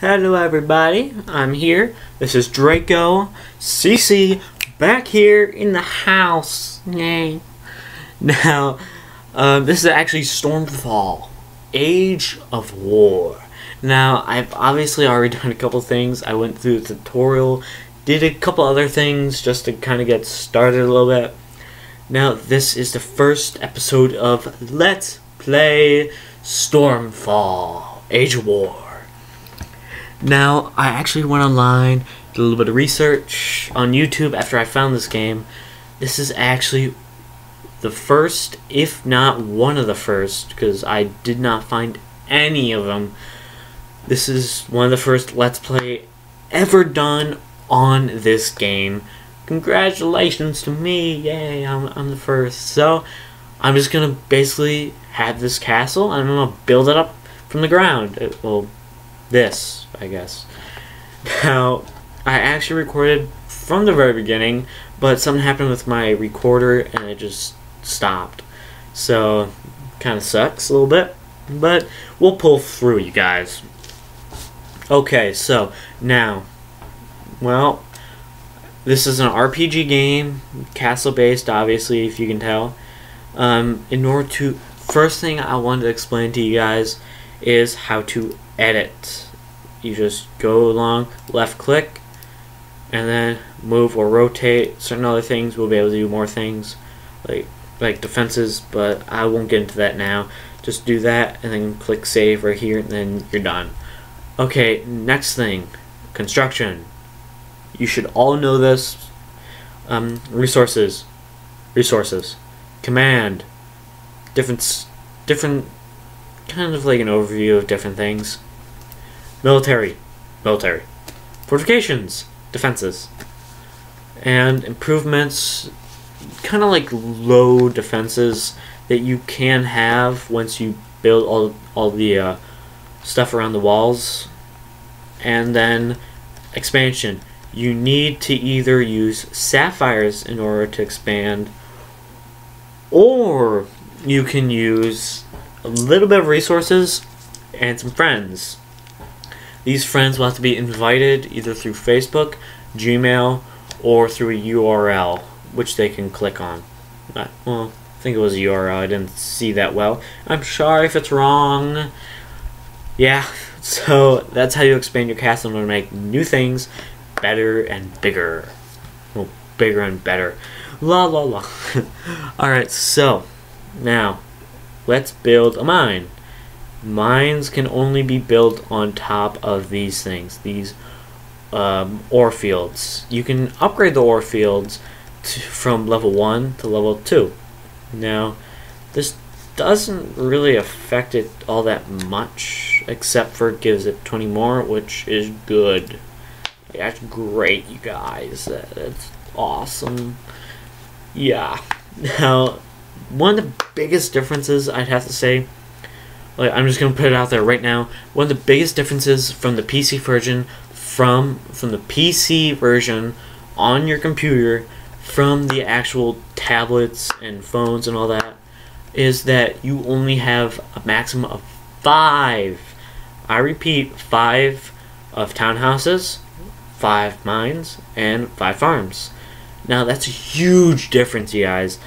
Hello everybody, I'm here. This is Draco-CC back here in the house. Yay. Now, this is actually Stormfall, Age of War. Now, I've obviously already done a couple things. I went through the tutorial, did a couple other things just to kind of get started a little bit. Now, this is the first episode of Let's Play Stormfall, Age of War. Now, I actually went online, did a little bit of research on YouTube after I found this game. This is actually the first, if not one of the first, because I did not find any of them. This is one of the first Let's Play ever done on this game. Congratulations to me, yay, I'm the first. So, I'm just going to basically have this castle, and I'm going to build it up from the ground. This, I guess. Now, I actually recorded from the very beginning, but something happened with my recorder and it just stopped. So, kind of sucks a little bit, but we'll pull through, you guys. Okay, so, now, well, this is an RPG game, castle-based, obviously, if you can tell. First thing I wanted to explain to you guys is how to edit. You just go along, left click, and then move or rotate. Certain other things, we'll be able to do more things, like defenses, but I won't get into that now. Just do that, and then click save right here, and then you're done. Okay, next thing, construction. You should all know this. Resources, command, different kind of like an overview of different things. Military, fortifications, defenses, and improvements, kind of like low defenses that you can have once you build all the stuff around the walls. And then expansion. You need to either use sapphires in order to expand, or you can use a little bit of resources and some friends. These friends will have to be invited either through Facebook, Gmail, or through a URL, which they can click on. Well, I think it was a URL. I didn't see that well. I'm sorry if it's wrong. Yeah, so that's how you expand your castle and make new things better and bigger. Well, bigger and better. La la la. Alright, so now let's build a mine. Mines can only be built on top of these things, these ore fields. You can upgrade the ore fields from level 1 to level 2. Now, this doesn't really affect it all that much, except for it gives it 20 more, which is good. That's great, you guys. That's awesome. Yeah. Now, one of the biggest differences, I'd have to say, I'm just gonna put it out there right now. One of the biggest differences from the PC version, from the PC version on your computer, from the actual tablets and phones and all that, is that you only have a maximum of 5. I repeat, 5 of townhouses, 5 mines, and 5 farms. Now that's a huge difference, you guys,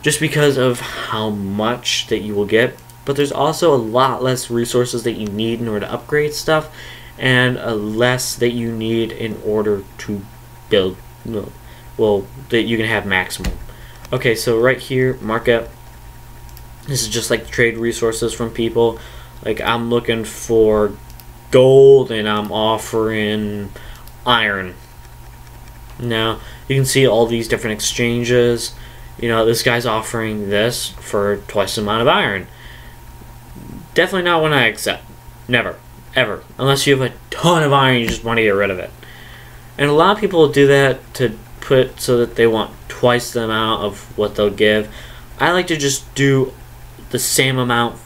just because of how much that you will get. But there's also a lot less resources that you need in order to upgrade stuff, and less that you need in order to build, well, that you can have maximum. Okay, so right here, market. This is just like trade resources from people. Like, I'm looking for gold, and I'm offering iron. Now, you can see all these different exchanges. You know, this guy's offering this for twice the amount of iron. Definitely not one I accept. Never. Ever. Unless you have a ton of iron, you just want to get rid of it. And a lot of people do that to put so that they want twice the amount of what they'll give. I like to just do the same amount.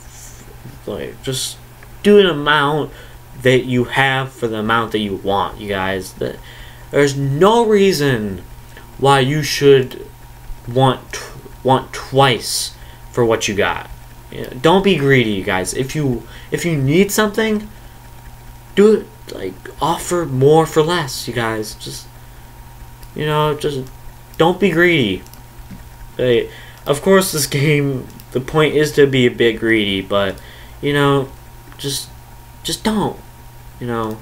Like, just do an amount that you have for the amount that you want, you guys. There's no reason why you should want twice for what you got. Don't be greedy, you guys. If you need something, do like offer more for less, you guys. Just, you know, just don't be greedy. Of course, this game, the point is to be a bit greedy, but you know, just don't. You know,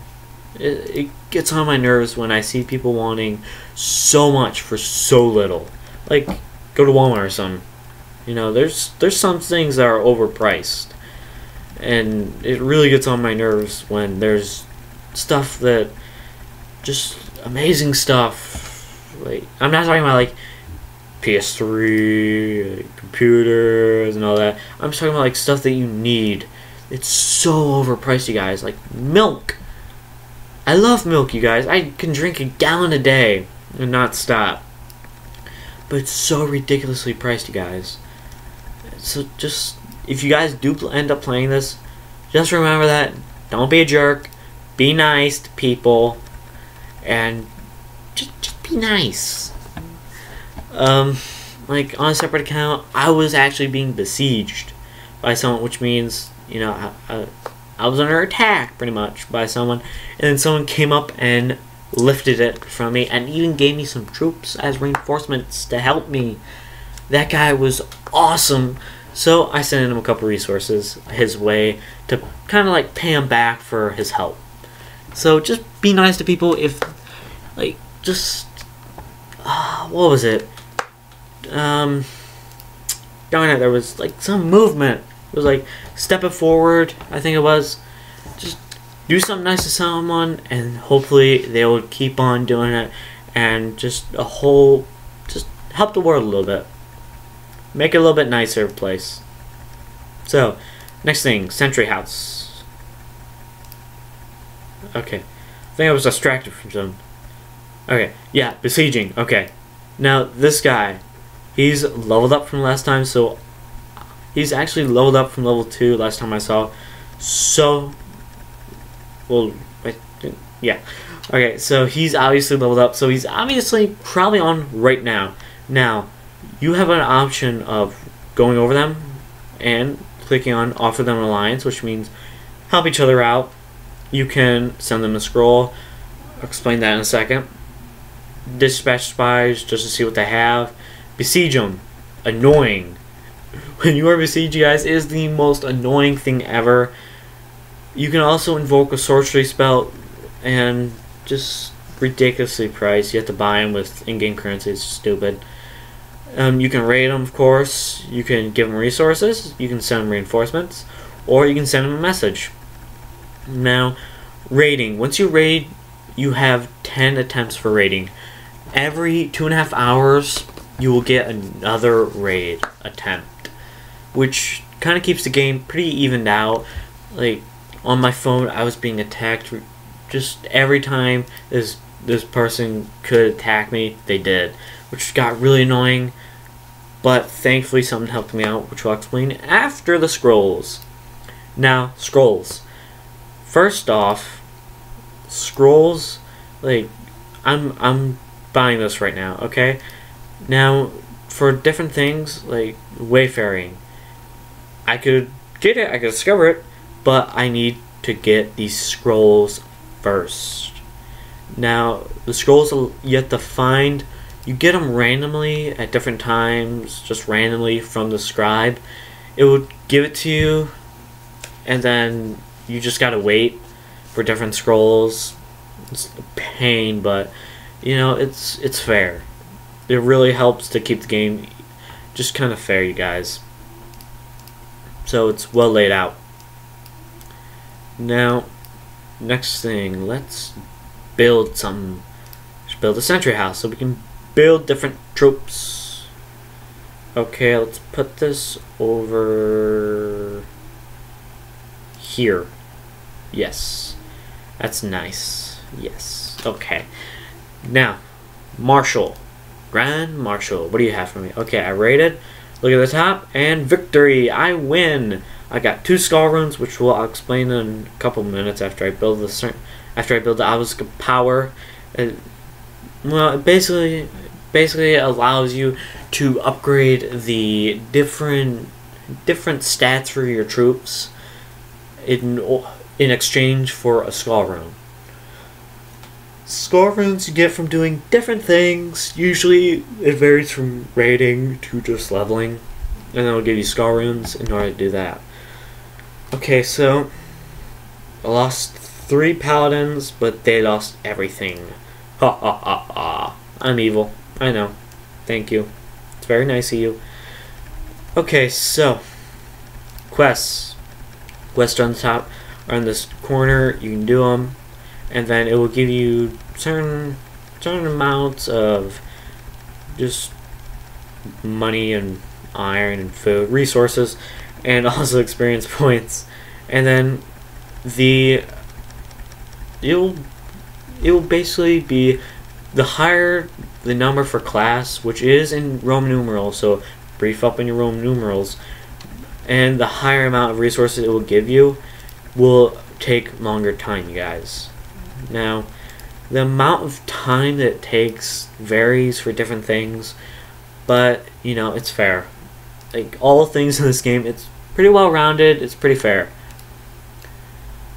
it gets on my nerves when I see people wanting so much for so little. Like, go to Walmart or something. You know, there's some things that are overpriced, and it really gets on my nerves when there's stuff that just amazing stuff. Like, I'm not talking about like PS3, computers, and all that. I'm just talking about like stuff that you need. It's so overpriced, you guys. Like milk. I love milk, you guys. I can drink a gallon a day and not stop. But it's so ridiculously priced, you guys. So just, if you guys do end up playing this, just remember that. Don't be a jerk. Be nice to people. And just be nice. Like, on a separate account, I was actually being besieged by someone, which means, you know, I was under attack, pretty much, by someone. And then someone came up and lifted it from me and even gave me some troops as reinforcements to help me. That guy was awesome. So I sent him a couple resources his way to kind of like pay him back for his help. So just be nice to people. If, like, just, what was it? Darn it, there was like some movement. It was like, step it forward, I think it was. Just do something nice to someone, and hopefully they will keep on doing it, and just help the world a little bit. Make it a little bit nicer place. So, next thing, Sentry House. Okay. I think I was distracted from something. Okay, yeah, besieging. Okay. Now, this guy, he's leveled up from last time, so he's actually leveled up from level 2 last time I saw. So, well, yeah. Okay, so he's obviously leveled up, so he's obviously probably on right now. Now, you have an option of going over them and clicking on offer them an alliance, which means help each other out. You can send them a scroll. I'll explain that in a second. Dispatch spies just to see what they have. Besiege them. Annoying. When you are besieged, you guys, it is the most annoying thing ever. You can also invoke a sorcery spell and just ridiculously priced. You have to buy them with in-game currency. It's stupid. You can raid them, of course. You can give them resources. You can send them reinforcements. Or you can send them a message. Now, raiding. Once you raid, you have 10 attempts for raiding. Every 2.5 hours, you will get another raid attempt, which kind of keeps the game pretty evened out. Like, on my phone, I was being attacked just every time this person could attack me, they did, which got really annoying. But thankfully something helped me out, which I'll explain after the scrolls. Now, scrolls. First off, scrolls, like, I'm buying this right now, okay? Now, for different things, like wayfaring, I could get it, I could discover it, but I need to get these scrolls first. Now, the scrolls you have to find, you get them randomly at different times, just randomly from the scribe. It would give it to you, and then you just gotta wait for different scrolls. It's a pain, but you know, it's fair. It really helps to keep the game just kind of fair, you guys. So it's well laid out. Now, next thing, let's build some. Let's build a sentry house so we can build different troops. Okay, let's put this over here. Yes, that's nice. Yes. Okay. Now, Marshal. Grand Marshal. What do you have for me? Okay, I raided. Look at the top. And victory. I win. I got 2 skull runes, which I'll explain in a couple minutes after I build the obelisk of power. Well, it basically allows you to upgrade the different stats for your troops in exchange for a skull rune. Score runes you get from doing different things. Usually it varies from raiding to just leveling. And it'll give you score runes in order to do that. Okay, so I lost 3 paladins, but they lost everything. Ha ha ha ha. I'm evil. I know. Thank you. It's very nice of you. Okay, so quests. Quests on the top are in this corner. You can do them, and then it will give you certain amounts of just money and iron and food, resources, and also experience points. And then it will basically be the higher the number for class, which is in Roman numerals, so brief up in your Roman numerals, and the higher amount of resources it will give you will take longer time, you guys. Now, the amount of time that it takes varies for different things, but you know, it's fair. Like all things in this game, it's pretty well rounded, it's pretty fair.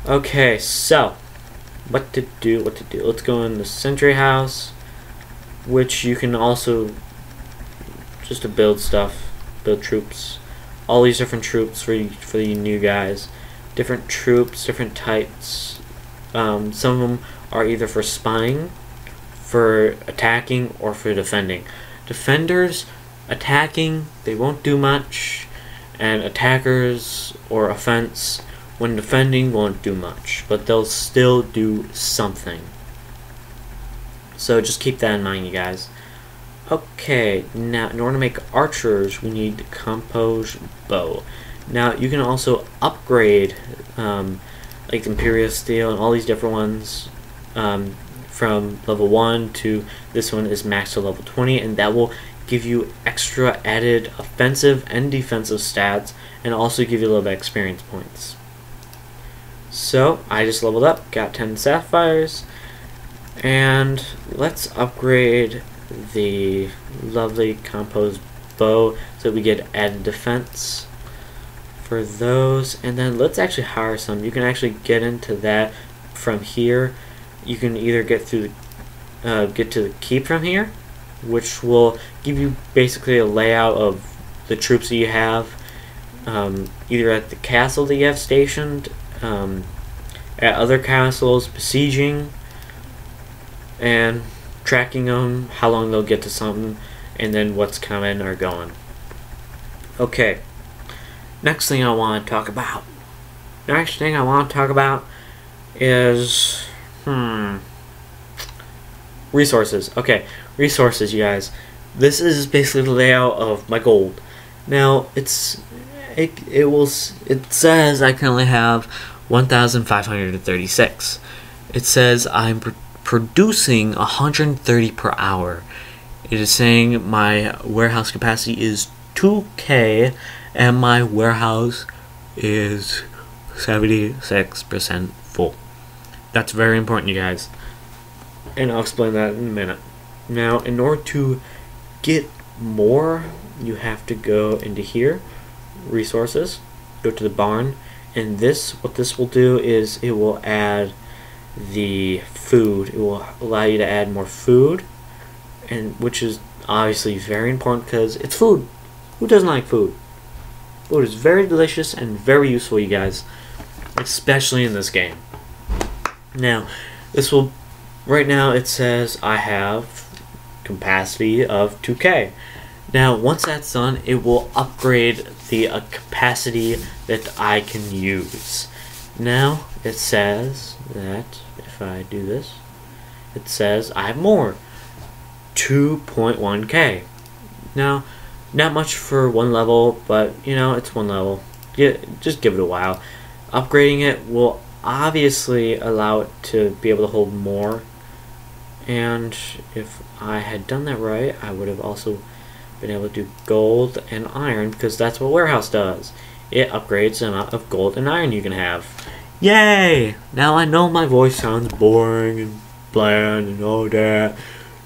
Okay, so what to do. Let's go in the Sentry House, which you can also just to build stuff, build troops. All these different troops for you new guys. Different troops, different types. Some of them are either for spying, for attacking, or for defending. Defenders, attacking, they won't do much, and attackers or offense, when defending, won't do much, but they'll still do something. So just keep that in mind, you guys. Okay, now in order to make archers, we need compose bow. Now you can also upgrade like Imperial Steel and all these different ones from level 1 to this one is maxed to level 20, and that will give you extra added offensive and defensive stats, and also give you a little bit of experience points. So I just leveled up, got 10 sapphires, and let's upgrade the lovely composed bow so we get added defense for those. And then let's actually hire some. You can actually get into that from here. You can either get through get to the keep from here, which will give you basically a layout of the troops that you have, either at the castle that you have stationed, at other castles, besieging, and tracking them, how long they'll get to something, and then what's coming or going. Okay, next thing I want to talk about. Is resources. Okay, resources, you guys. This is basically the layout of my gold. Now it says I can only have 1,536. It says I'm producing 130 per hour. It is saying my warehouse capacity is 2K and my warehouse is 76% full. That's very important, you guys, and I'll explain that in a minute. Now, in order to get more, you have to go into here, resources, go to the barn, and what this will do is it will add the food. It will allow you to add more food, and which is obviously very important because it's food. Who doesn't like food? Food is very delicious and very useful, you guys, especially in this game. Now, right now it says I have capacity of 2K. Now, once that's done, it will upgrade the capacity that I can use. Now, it says that if I do this, it says I have more. 2.1K. Now, not much for one level, but you know, it's one level. Just give it a while. Upgrading it will obviously allow it to be able to hold more, and if I had done that right, I would have also been able to do gold and iron, because that's what warehouse does. It upgrades the amount of gold and iron you can have. Yay! Now I know my voice sounds boring and bland and all that.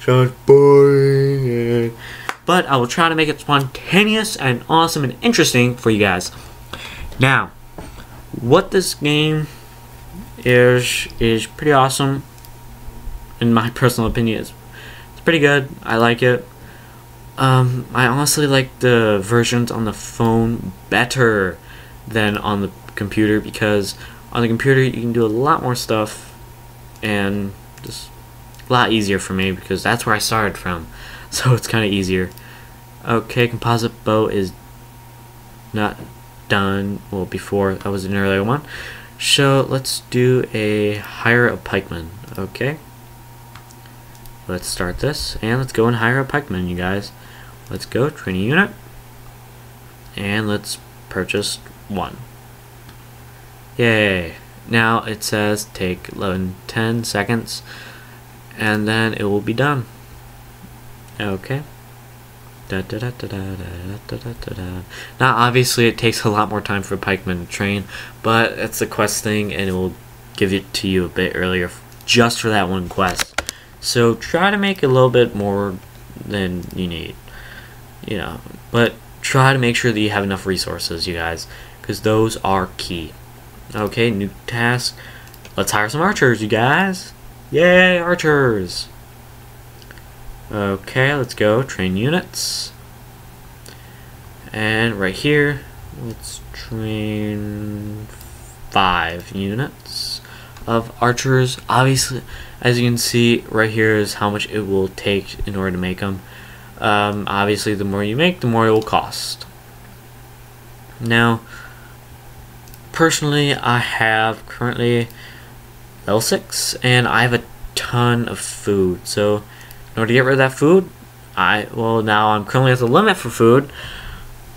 Sounds boring, but I will try to make it spontaneous and awesome and interesting for you guys. Now, what this game is pretty awesome. in my personal opinion, it's pretty good. I like it. I honestly like the versions on the phone better than on the computer, because on the computer you can do a lot more stuff and just a lot easier for me, because that's where I started from. So it's kind of easier. Okay, composite bow is not done. Well, before that was an earlier one. So let's do a hire a pikeman. Okay, let's start this and let's go and hire a pikeman, you guys. Let's go training unit and let's purchase one. Yay! Now it says take 10 seconds and then it will be done. Okay. Now obviously it takes a lot more time for pikemen to train, but it's a quest thing and it will give it to you a bit earlier just for that one quest. So try to make a little bit more than you need, you know, but try to make sure that you have enough resources, you guys, because those are key. Okay, new task. Let's hire some archers, you guys. Yay, archers. Okay, let's go train units. And right here, let's train 5 units of archers. Obviously, as you can see, right here is how much it will take in order to make them. Obviously, the more you make, the more it will cost. Now, personally, I have currently level 6, and I have a ton of food. So, in order to get rid of that food, now I'm currently at the limit for food.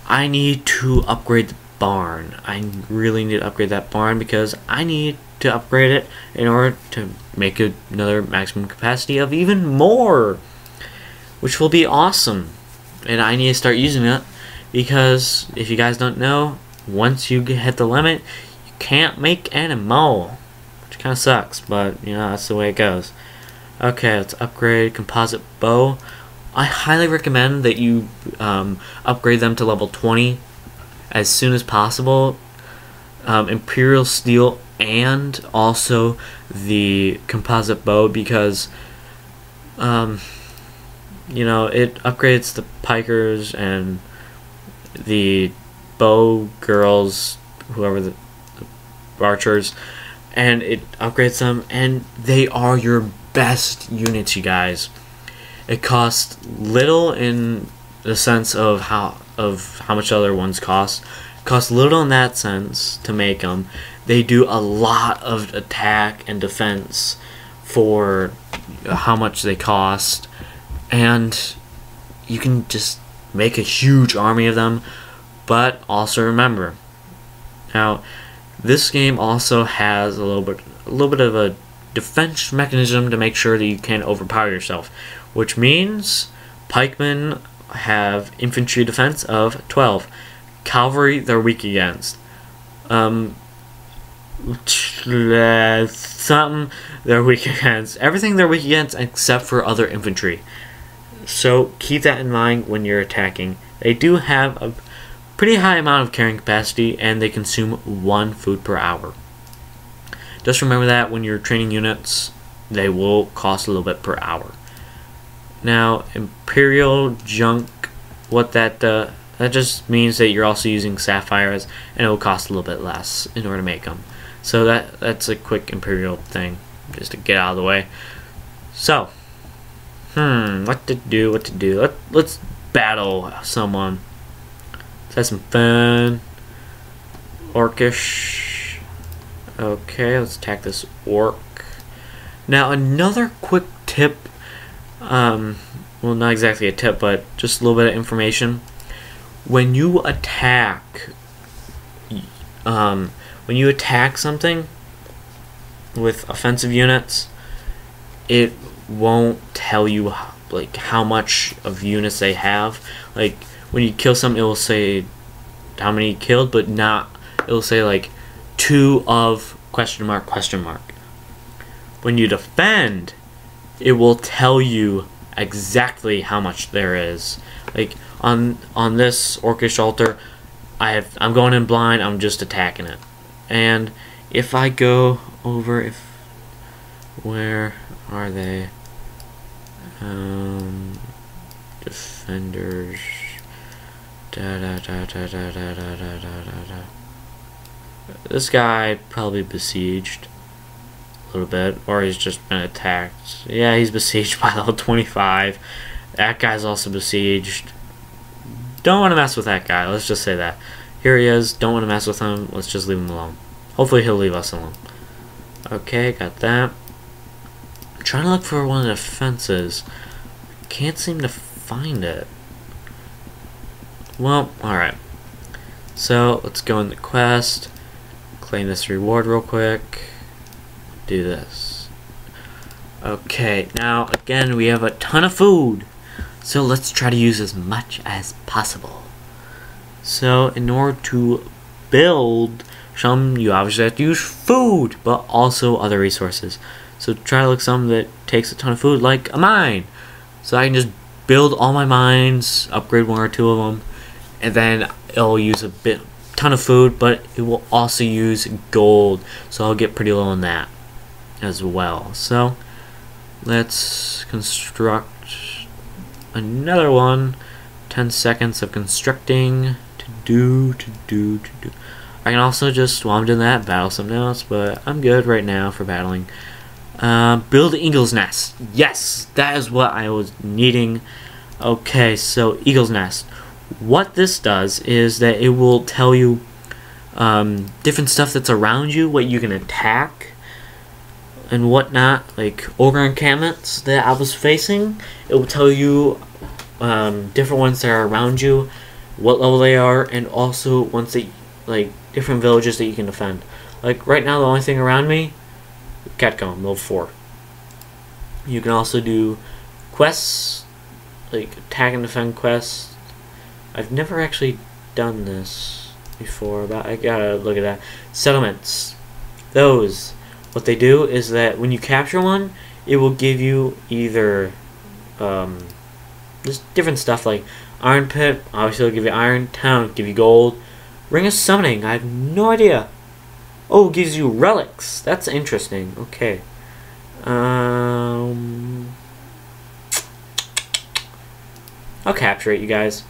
I need to upgrade the barn. I really need to upgrade that barn because I need to upgrade it in order to make another maximum capacity of even more, which will be awesome. And I need to start using it because if you guys don't know, once you hit the limit, you can't make any more, which kind of sucks, but you know, that's the way it goes. Okay, let's upgrade composite bow. I highly recommend that you upgrade them to level 20 as soon as possible. Imperial steel and also the composite bow, because you know, it upgrades the pikers and the bow girls, whoever the archers, and it upgrades them, and they are your best units, you guys. It costs little in the sense of how much other ones cost. It costs little in that sense to make them. They do a lot of attack and defense for how much they cost, and you can just make a huge army of them. But also remember, now this game also has a little bit of a defense mechanism to make sure that you can't overpower yourself, which means pikemen have infantry defense of 12. Cavalry they're weak against. Something they're weak against. Everything they're weak against except for other infantry. So keep that in mind when you're attacking. They do have a pretty high amount of carrying capacity and they consume 1 food per hour. Just remember that when you're training units, they will cost a little bit per hour. Now, Imperial Junk, what that just means that you're also using sapphires, and it will cost a little bit less in order to make them. So that's a quick Imperial thing, just to get out of the way. So, what to do? Let's battle someone. Let's have some fun. Orcish. Okay, let's attack this orc. Now, another quick tip. Well, not exactly a tip, but just a little bit of information. When you attack, something with offensive units, it won't tell you like how much of units they have. Like when you kill something, it will say how many you killed, but not. It will say like 2 of ? When you defend, it will tell you exactly how much there is. Like on this orcish altar, I'm going in blind. I'm just attacking it, and if I go over, Where are they? Defenders. This guy probably besieged a little bit, or he's just been attacked. Yeah, he's besieged by level 25. That guy's also besieged. Don't want to mess with that guy. Let's just say that. Here he is. Don't want to mess with him. Let's just leave him alone. Hopefully he'll leave us alone. Okay, got that. I'm trying to look for one of the defenses. Can't seem to find it. Well, alright. So, let's go in the quest. Claim this reward real quick. Do this. Okay, now, again, we have a ton of food. So, let's try to use as much as possible. So, in order to build some, you obviously have to use food, but also other resources. So, try to look something that takes a ton of food, like a mine. So, I can just build all my mines, upgrade one or two of them, and then it'll use a ton of food, but it will also use gold. So, I'll get pretty low on that as well. So, let's construct another one. 10 seconds of constructing. To do. I can also just, while I'm doing that, battle something else, but I'm good right now for battling. Build the eagle's nest. Yes, that is what I was needing. Okay, so eagle's nest. What this does is that it will tell you different stuff that's around you, what you can attack and whatnot, like ogre encampments that I was facing. It will tell you different ones that are around you, what level they are, and also ones that, like, different villages that you can defend. Like right now, the only thing around me, Catcomb, level 4. You can also do quests, like attack and defend quests. I've never actually done this before, but I gotta look at that. Settlements. Those, what they do is that when you capture one, it will give you either just different stuff, like Iron Pit, obviously it'll give you iron. Town, give you gold. Ring of Summoning, I have no idea. Oh, it gives you relics. That's interesting. Okay. I'll capture it, you guys.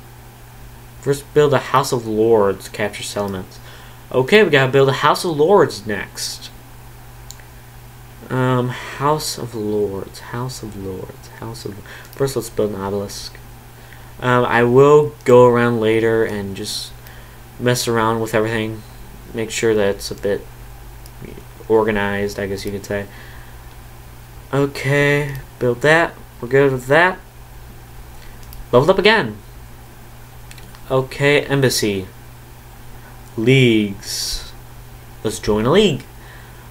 First, build a House of Lords. Capture settlements. Okay, we gotta build a House of Lords next. House of Lords. First, let's build an obelisk. I will go around later and just mess around with everything. Make sure that it's a bit organized, I guess you could say. Okay, build that. We're good with that. Leveled up again. Okay, embassy. Leagues. Let's join a league.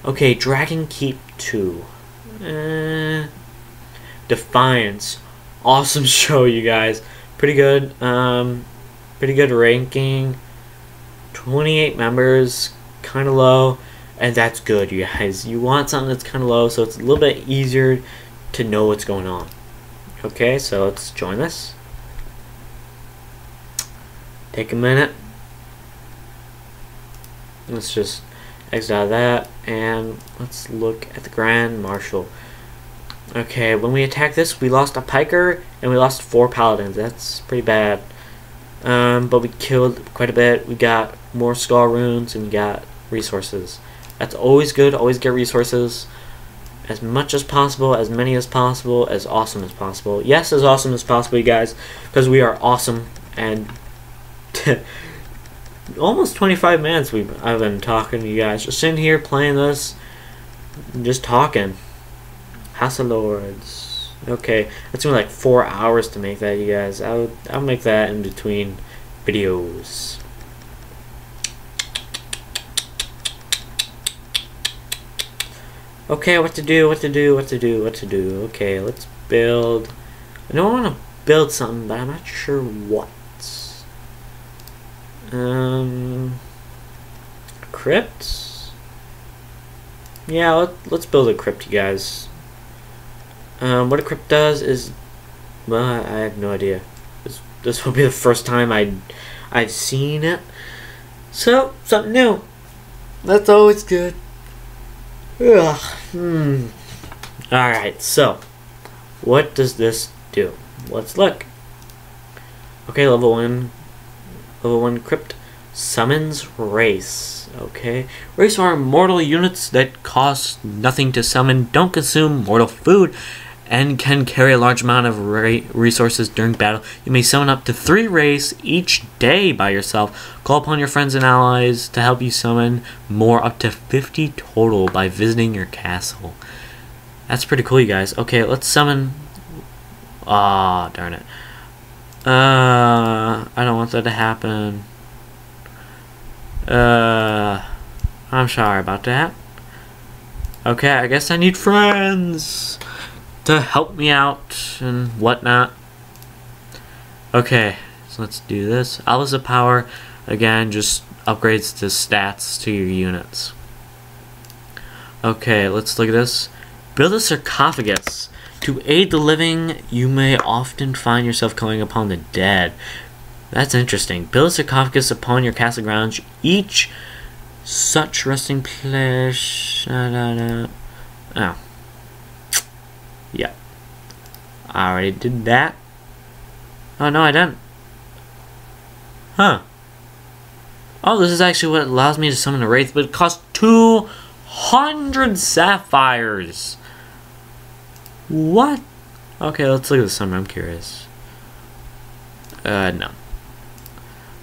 Okay, Dragon Keep 2. Defiance. Awesome show, you guys. Pretty good. Pretty good ranking. 28 members. Kind of low. And that's good, you guys. You want something that's kind of low, so it's a little bit easier to know what's going on. Okay, so let's join this. Take a minute. Let's just exit out of that, and let's look at the Grand Marshal. Okay, when we attacked this, we lost a piker, and we lost 4 paladins. That's pretty bad. But we killed quite a bit. We got more skull runes, and we got resources. That's always good. Always get resources. As much as possible, as many as possible, as awesome as possible. Yes, as awesome as possible, you guys, because we are awesome. And almost 25 minutes I've been talking to you guys. Just sitting here playing this, just talking. House of Lords. Okay, that's gonna be like 4 hours to make that, you guys. I'll make that in between videos. Okay, what to do. Okay, let's build. I know I want to build something, but I'm not sure what. Crypts? Yeah, let's build a crypt, you guys. What a crypt does is, well, I have no idea. This will be the first time I've seen it. So, something new. That's always good. Ugh. Alright, so what does this do? Let's look. Okay, level 1 crypt. Summons Race. Okay. Race are mortal units that cost nothing to summon, don't consume mortal food, and can carry a large amount of resources during battle. You may summon up to 3 race each day by yourself. Call upon your friends and allies to help you summon more, up to 50 total, by visiting your castle. That's pretty cool, you guys. Okay, let's summon... Ah, darn it. I don't want that to happen. I'm sorry about that. Okay, I guess I need friends to help me out and whatnot. Okay, so let's do this. Olives of Power, again, just upgrades the stats to your units. Okay, let's look at this. Build a sarcophagus. To aid the living, you may often find yourself calling upon the dead. That's interesting. Build a sarcophagus upon your castle grounds. Each such resting place... Oh. Yeah. I already did that. Oh, no, I didn't. Huh. Oh, this is actually what allows me to summon a wraith, but it costs 200 sapphires. What? Okay, let's look at the summon. I'm curious. No.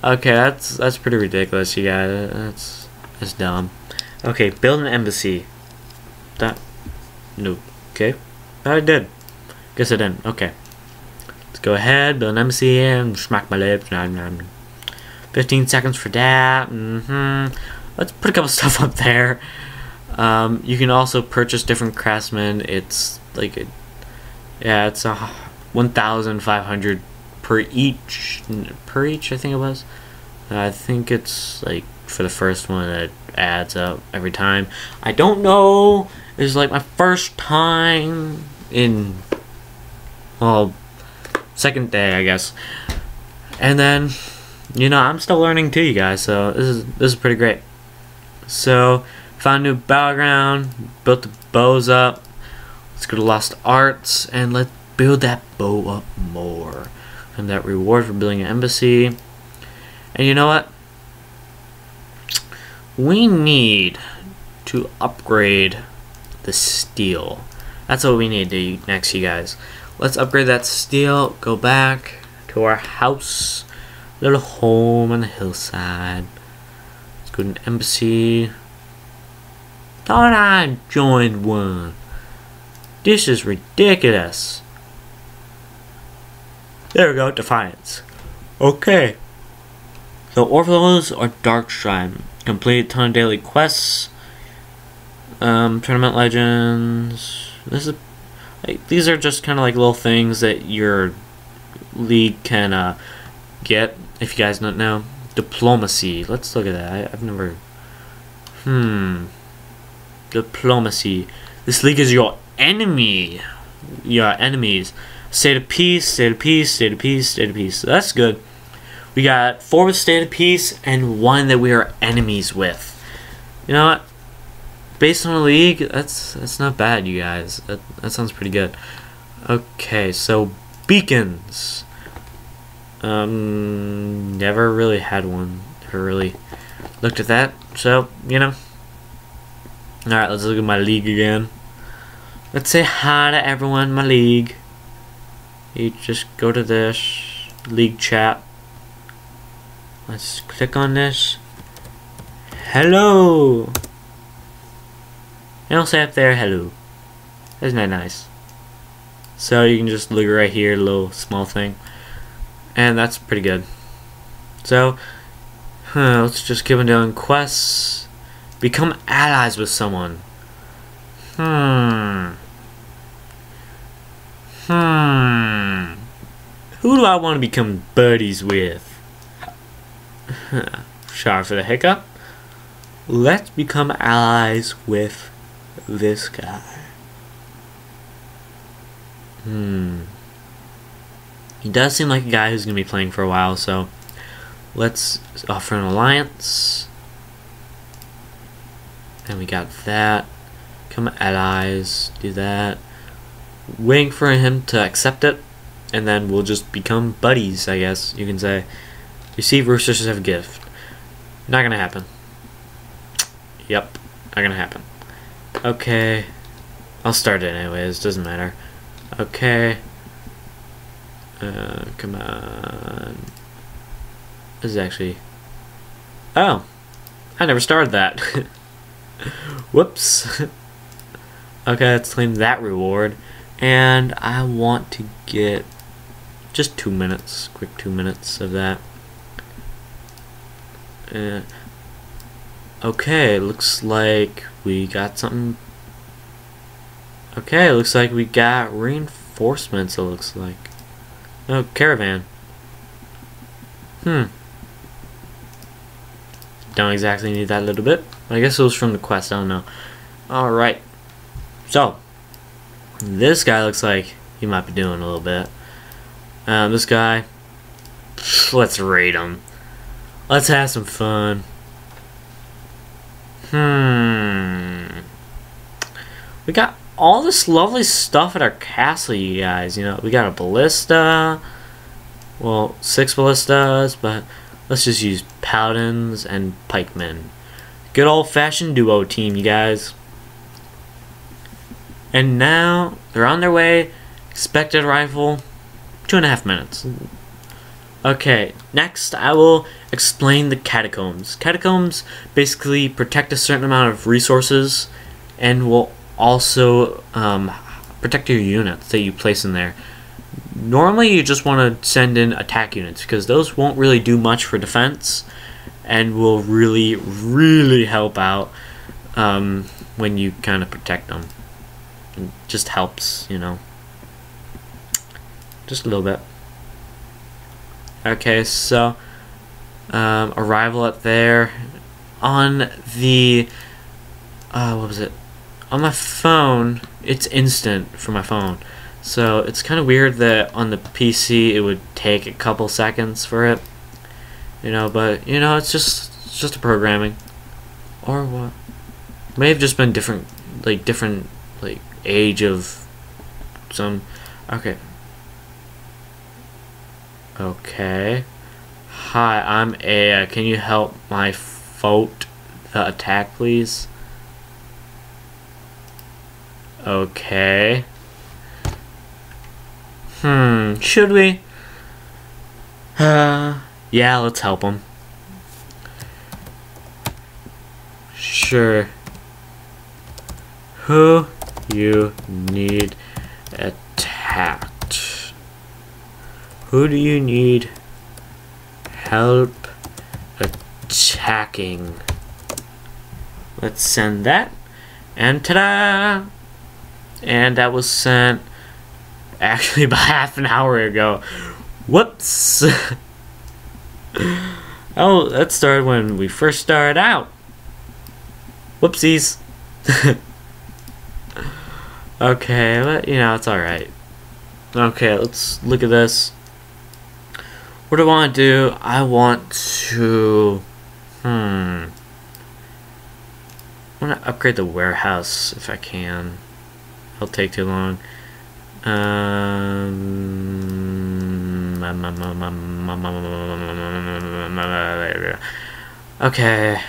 Okay, that's pretty ridiculous, you guys. That's dumb. Okay, build an embassy. No. Okay. I did. Guess I didn't. Okay. Let's go ahead, build an embassy, and smack my lips. 15 seconds for that. Let's put a couple stuff up there. You can also purchase different craftsmen. It's like it's 1,500 per each. I think it was. I think it's like for the first one it adds up every time. I don't know. It's like my first time in, well, second day, I guess. And then, you know, I'm still learning too, you guys. So this is pretty great. So found a new battleground, built the bows up. Let's go to Lost Arts and let's build that bow up more. And that reward for building an embassy. And you know what? We need to upgrade the steel. That's what we need to do next, you guys. Let's upgrade that steel. Go back to our house, little home on the hillside. Let's go to an embassy. Thought I joined one. This is ridiculous. There we go, Defiance. Okay. So Overloads or Darkstride. Complete a ton of daily quests. Tournament Legends. These are just kind of like little things that your league can get. If you guys don't know, Diplomacy. Let's look at that. I've never. Diplomacy. This league is your enemy. Your enemies. State of peace. State of peace. State of peace. State of peace. So that's good. We got 4 with state of peace and 1 that we are enemies with. You know what? Based on the league, that's not bad, you guys. That sounds pretty good. Okay, so beacons. Never really had one. Never really looked at that. So, you know. Alright, let's look at my league again. Let's say hi to everyone in my league. You just go to this league chat. Let's click on this. Hello. It'll say up there, hello. Isn't that nice? So you can just look right here, little small thing. And that's pretty good. So, let's just keep on doing quests. Become allies with someone. Who do I want to become buddies with? Sorry for the hiccup. Let's become allies with this guy. He does seem like a guy who's going to be playing for a while, so let's offer an alliance. And we got that. Become allies. Do that. waiting for him to accept it, and then we'll just become buddies, I guess you can say. Receive resources of gift. Not gonna happen. Yep, not gonna happen. Okay, I'll start it anyways, doesn't matter. Okay. Come on. This is actually... Oh, I never started that. Whoops. Okay, let's claim that reward. And I want to get just 2 minutes, quick 2 minutes of that. Okay, looks like we got something. Okay, looks like we got reinforcements, it looks like. Oh, caravan. Don't exactly need that little bit. I guess it was from the quest, I don't know. Alright. So, this guy looks like he might be doing a little bit. This guy, let's raid him. Let's have some fun. We got all this lovely stuff at our castle, you guys. You know, we got a ballista. Well, 6 ballistas, but let's just use paladins and pikemen. Good old-fashioned duo team, you guys. And now they're on their way. Expected arrival, 2.5 minutes. Okay, next I will explain the catacombs. Catacombs basically protect a certain amount of resources and will also protect your units that you place in there. Normally you just want to send in attack units because those won't really do much for defense and will really, really help out when you kind of protect them. It just helps, you know. Just a little bit. Okay, so arrival at there on the what was it? On my phone, it's instant for my phone. So it's kind of weird that on the PC it would take a couple seconds for it. You know, but you know, it's just a programming. Or what? May have just been different age of some. Okay. Okay. Hi, I'm Aya. Can you help my foat attack, please? Okay. Should we? Yeah, let's help him. Sure. Who you need attacked? Who do you need help attacking? Let's send that. And ta-da! And that was sent actually about half an hour ago. Whoops! Oh, that started when we first started out. Whoopsies. Okay, but you know, it's alright. Okay, let's look at this. What do I want to do? I want to... I want to upgrade the warehouse if I can. It'll take too long. Okay,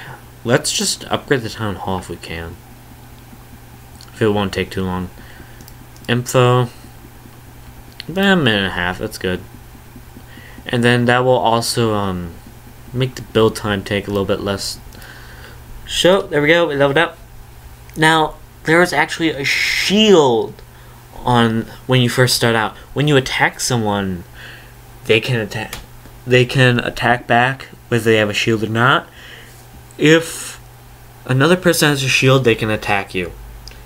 let's just upgrade the town hall if we can. If it won't take too long. Info. About a minute and a half, that's good. And then that will also make the build time take a little bit less. So, there we go, we leveled up. Now, there is actually a shield on when you first start out. When you attack someone, they can attack back whether they have a shield or not. If another person has a shield, they can attack you.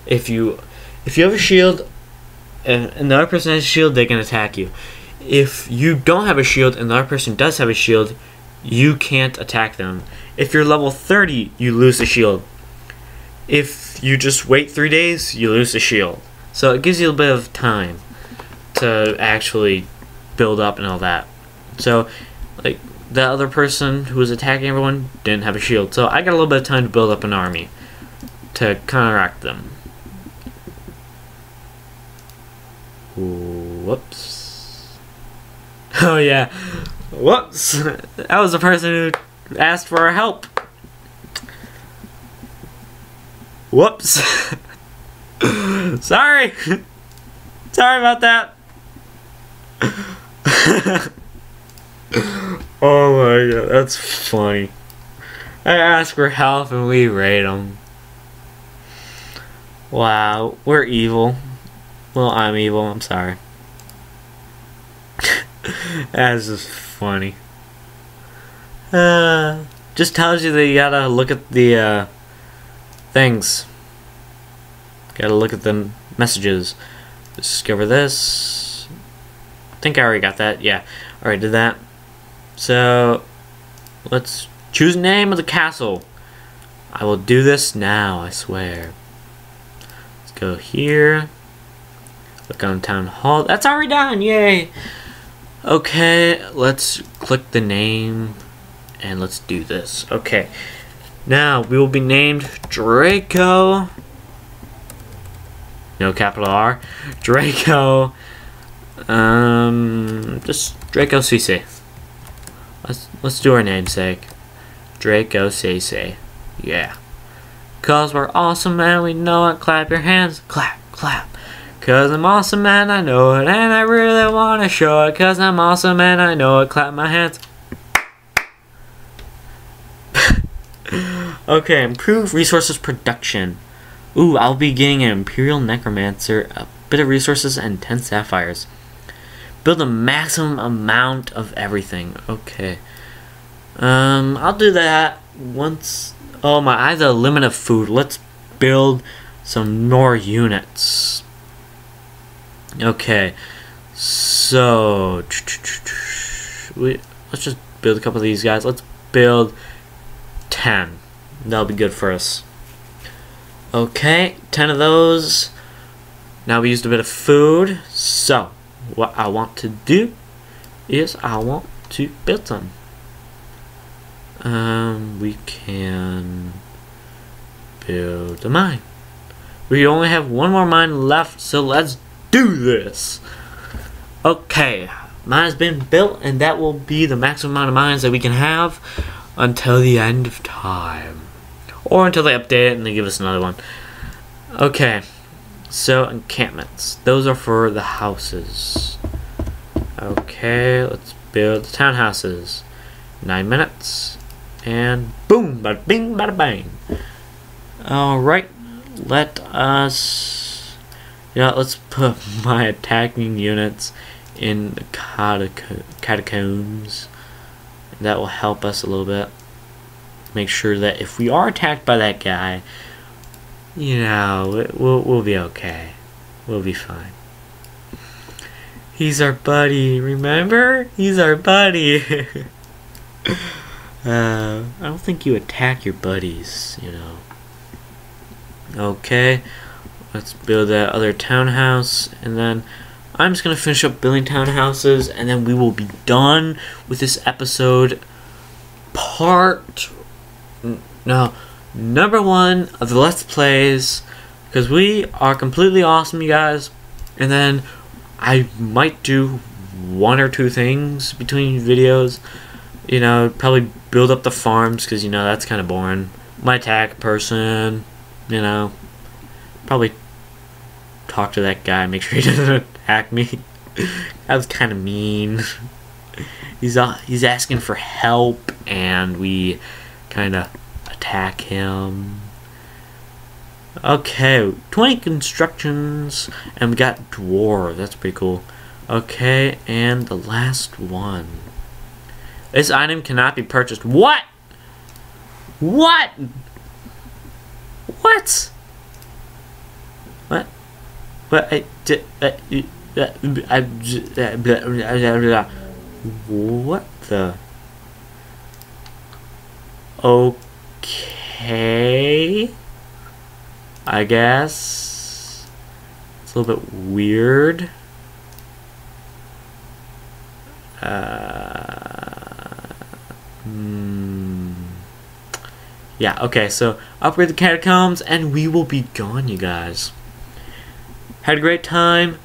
If you have a shield and another person has a shield, they can attack you. If you don't have a shield and the other person does have a shield, you can't attack them. If you're level 30, you lose the shield. If you just wait 3 days, you lose the shield. So it gives you a bit of time to actually build up and all that. So, like, the other person who was attacking everyone didn't have a shield. So I got a little bit of time to build up an army to counteract them. Whoops. Oh yeah. Whoops. That was the person who asked for our help. Whoops. Sorry. Sorry about that. Oh my god, that's funny. I ask for help and we raid them. Wow, we're evil. Well, I'm evil, I'm sorry. That's just funny. Just tells you that you gotta look at the things. Gotta look at the messages. Discover this. I think I already got that. Yeah, already did that. So, let's choose name of the castle. I will do this now, I swear. Let's go here. Look on town hall. That's already done, yay! Okay, let's click the name and let's do this. Okay, now we will be named Draco. No capital R. Draco. Just Draco-CC. Let's do our namesake. Draco-CC. Yeah. Cause we're awesome and we know it. Clap your hands. Clap, clap. Cause I'm awesome and I know it. And I really wanna show it. Cause I'm awesome and I know it. Clap my hands. Okay, improve resources production. Ooh, I'll be getting an Imperial Necromancer, a bit of resources, and 10 sapphires. Build a maximum amount of everything. Okay. I'll do that once. Oh my, I have a limit of food. Let's build some more units. Okay. So, let's just build a couple of these guys. Let's build 10. That'll be good for us. Okay, 10 of those. Now we used a bit of food. So, what I want to do is I want to build some. We can build a mine. We only have one more mine left, so let's do this. Okay, mine has been built, and that will be the maximum amount of mines that we can have until the end of time. Or until they update it and they give us another one. Okay, so encampments. Those are for the houses. Okay, let's build the townhouses. 9 minutes. And boom, bada bing, bada bang. Alright, let us... Yeah, let's put my attacking units in the catacombs. That will help us a little bit. Make sure that if we are attacked by that guy, you know, we'll be okay. We'll be fine. He's our buddy, remember? He's our buddy. I don't think you attack your buddies, you know. Okay, let's build that other townhouse, and then I'm just gonna finish up building townhouses, and then we will be done with this episode. Number 1 of the Let's Plays, because we are completely awesome, you guys. And then I might do 1 or 2 things between videos. You know, probably build up the farms, because, you know, that's kind of boring. Might attack a person, you know. Probably talk to that guy, make sure he doesn't attack me. That was kind of mean. He's asking for help, and we kind of attack him. Okay, 20 constructions, and we got dwarves. That's pretty cool. Okay, and the last one. This item cannot be purchased. What? What? What? What? What? What the? Okay, I guess it's a little bit weird. Yeah, okay, so upgrade the catacombs and we will be gone, you guys. Had a great time.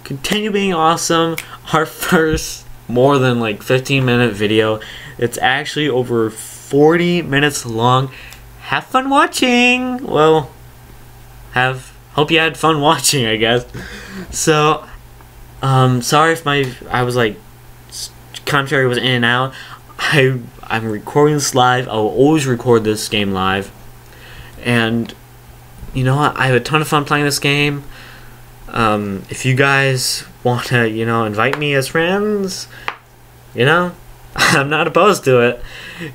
continue being awesome. Our first more than like 15-minute video. It's actually over 40 minutes long. Have fun watching. Well, hope you had fun watching, I guess. So, sorry if I was like commentary was in and out. I'm recording this live. I'll always record this game live. And you know what? I have a ton of fun playing this game. If you guys want to, invite me as friends, I'm not opposed to it.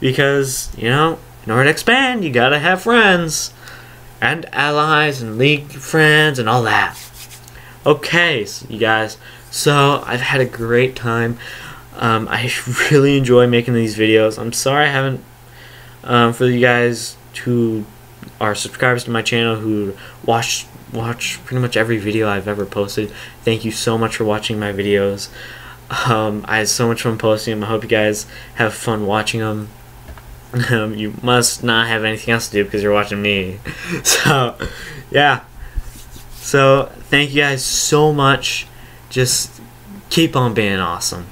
Because, in order to expand, you gotta have friends. And allies and league friends and all that. Okay, so you guys. So, I've had a great time. I really enjoy making these videos. I'm sorry I haven't, for you guys who are subscribers to my channel, who watch pretty much every video I've ever posted. Thank you so much for watching my videos. I had so much fun posting them. I hope you guys have fun watching them. You must not have anything else to do because you're watching me. So, yeah. So, thank you guys so much. Just keep on being awesome.